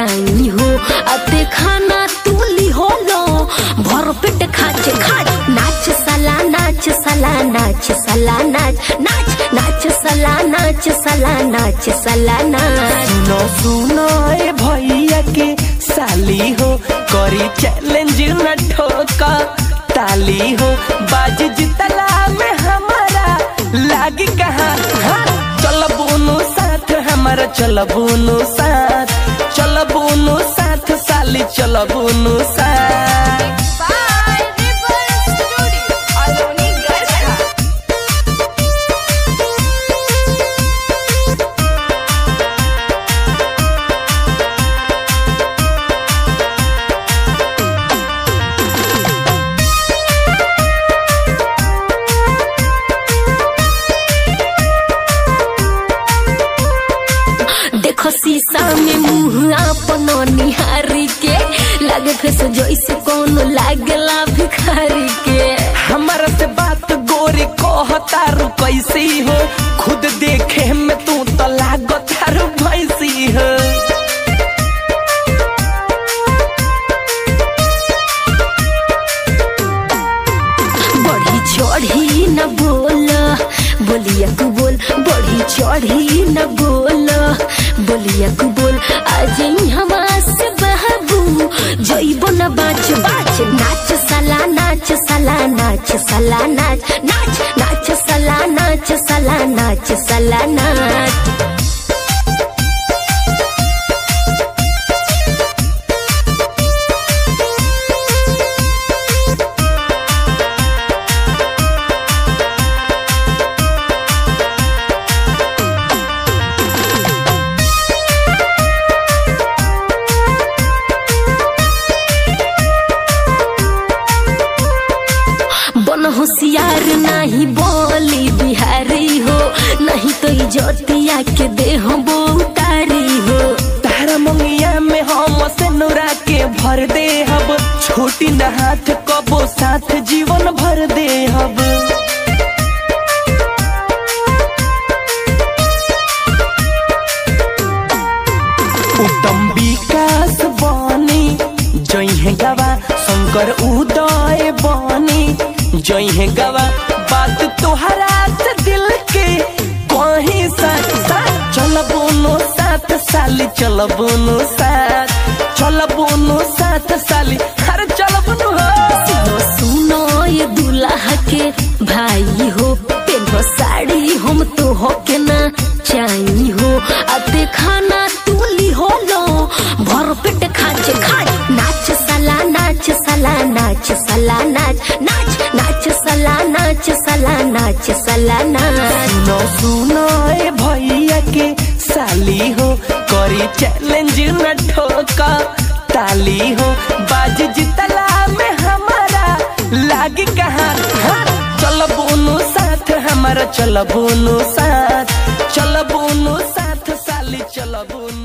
जाई हो अते खाना तूली हो लो भर पेट खाच खाच नाच सला नाच सला नाच सला नाच नाच नाच सला नाच सला नाच सला नाच। सुनो सुनो ए भैया के साली हो करी चैलेंज न ठोका ताली हो बाजी जितला में हमारा लागी कहाँ चल बोनो साथ हमारा चल बोनो साथ चल बोनो साथ साली चल बोनो साथ। देखो शीशा में मुँह अपनो निहारी के लगे फेस जैसे कोनो लागला भिखारी के। हमारा से बात गोरी कहतारू कैसी हो खुद देखे में तू तो लागतारू भैंसी हो। बढ़ी चढ़ी न बोल बोलिया को बोल बढ़ी चढ़ी न बोल बोलिया को बोल आज हमारे बहबू जइबो न बाच बाच नाच सला नाच सला नाच सला नाच नाच नाच सला नाच सला नाच सला नाच। बन होशियार नहीं बोली बिहारी हो नहीं तो इजतिया के दे हम उतारी हो। तारा मंगिया में हम से नुरा के भर दे हब छोटी न हाथ कबो साथ जीवन भर दे हब। उत्तम विकास बनी जई है गवा शंकर उदय बनी जई है गवा बात तोहरा से दिल के कहीं साथ साथ चल बोनो साथ साली चल बोनो साथ चल बोनो साथ साली हर चल बोनो। सुनो सुनो ये दूल्हा के भाई हो पेनो साड़ी हम तो हो के ना चाहिए हो अते खाना तूली हो लो भर पेट खाच खाच नाच सला नाच सला नाच सला नाच नाच नाच सला नाच सला नाच सला नाच। सुनो सुनो ए भैया के साली हो करी चैलेंज न ठोका ताली हो बाजी जितला में हमारा लागी कहाँ चल बोनो साथ हमारा चल बोनो साथ चल बोनो साथ साली चल बोनो।